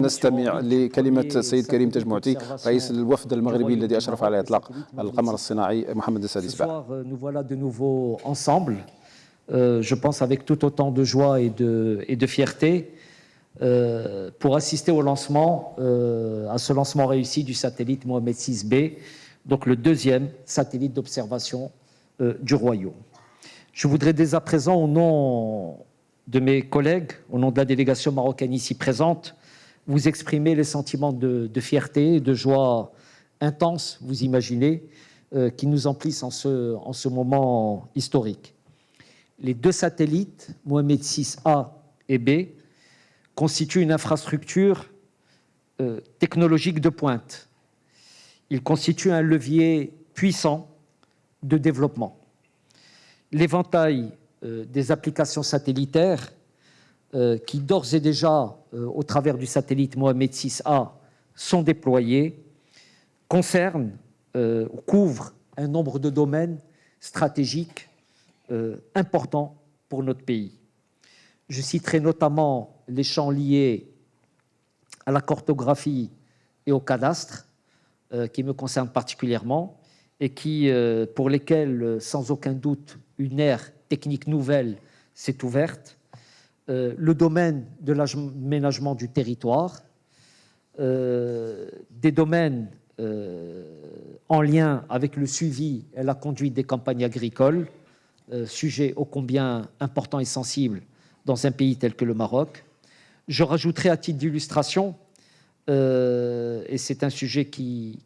نستمع لكلمة السيد كريم تجمعتي رئيس الوفد المغربي الذي أشرف على إطلاق القمر الصناعي محمد السادس باع. Nous voilà de nouveau ensemble, je pense avec tout autant de joie et de fierté, pour assister au lancement, à ce lancement réussi du satellite Mohamed VI-B, donc le deuxième satellite d'observation du Royaume. Je voudrais dès à présent, au nom de mes collègues, au nom de la délégation marocaine ici présente, vous exprimer les sentiments de fierté et de joie intense, vous imaginez, qui nous emplissent en ce moment historique. Les deux satellites, Mohamed VI-A et B, constituent une infrastructure technologique de pointe. Ils constituent un levier puissant de développement. L'éventail des applications satellitaires qui d'ores et déjà, au travers du satellite Mohamed VI-A, sont déployés, concernent, couvrent un nombre de domaines stratégiques importants pour notre pays. Je citerai notamment les champs liés à la cartographie et au cadastre, qui me concernent particulièrement, et pour lesquels, sans aucun doute, une ère technique nouvelle s'est ouverte. Le domaine de l'aménagement du territoire, des domaines en lien avec le suivi et la conduite des campagnes agricoles, sujet ô combien important et sensible dans un pays tel que le Maroc. Je rajouterai à titre d'illustration, et c'est un sujet qui,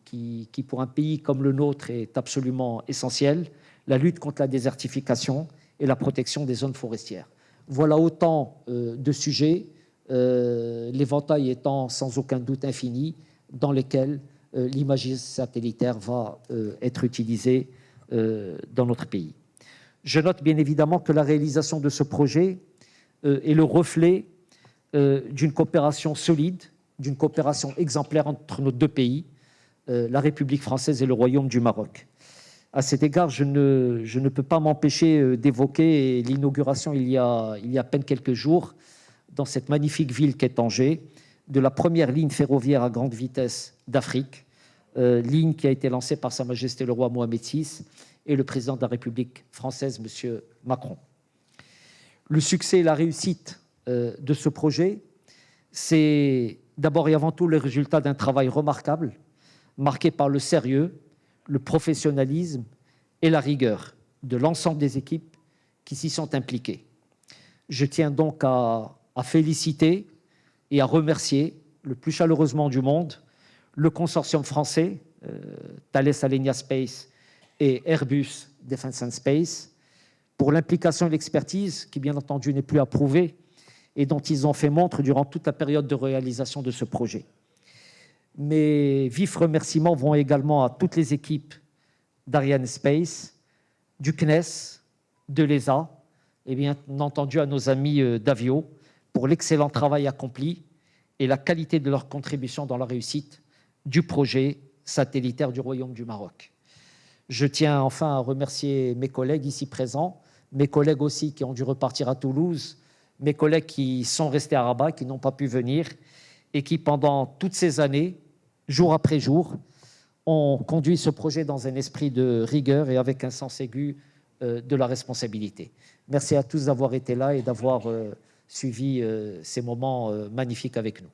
pour un pays comme le nôtre, est absolument essentiel, la lutte contre la désertification et la protection des zones forestières. Voilà autant de sujets, l'éventail étant sans aucun doute infini, dans lesquels l'imagerie satellitaire va être utilisée dans notre pays. Je note bien évidemment que la réalisation de ce projet est le reflet d'une coopération solide, d'une coopération exemplaire entre nos deux pays, la République française et le Royaume du Maroc. À cet égard, je ne peux pas m'empêcher d'évoquer l'inauguration il y a à peine quelques jours, dans cette magnifique ville qu'est Tanger, de la première ligne ferroviaire à grande vitesse d'Afrique, ligne qui a été lancée par Sa Majesté le roi Mohamed VI et le président de la République française, M. Macron. Le succès et la réussite de ce projet, c'est d'abord et avant tout le résultat d'un travail remarquable, marqué par le sérieux, le professionnalisme et la rigueur de l'ensemble des équipes qui s'y sont impliquées. Je tiens donc à féliciter et à remercier le plus chaleureusement du monde le consortium français, Thales Alenia Space et Airbus Defence and Space, pour l'implication et l'expertise qui, bien entendu, n'est plus à prouver et dont ils ont fait montre durant toute la période de réalisation de ce projet. Mes vifs remerciements vont également à toutes les équipes d'Ariane Space, du CNES, de l'ESA et bien entendu à nos amis d'Avio pour l'excellent travail accompli et la qualité de leur contribution dans la réussite du projet satellitaire du Royaume du Maroc. Je tiens enfin à remercier mes collègues ici présents, mes collègues aussi qui ont dû repartir à Toulouse, mes collègues qui sont restés à Rabat, qui n'ont pas pu venir et qui, pendant toutes ces années, jour après jour, ont conduit ce projet dans un esprit de rigueur et avec un sens aigu de la responsabilité. Merci à tous d'avoir été là et d'avoir suivi ces moments magnifiques avec nous.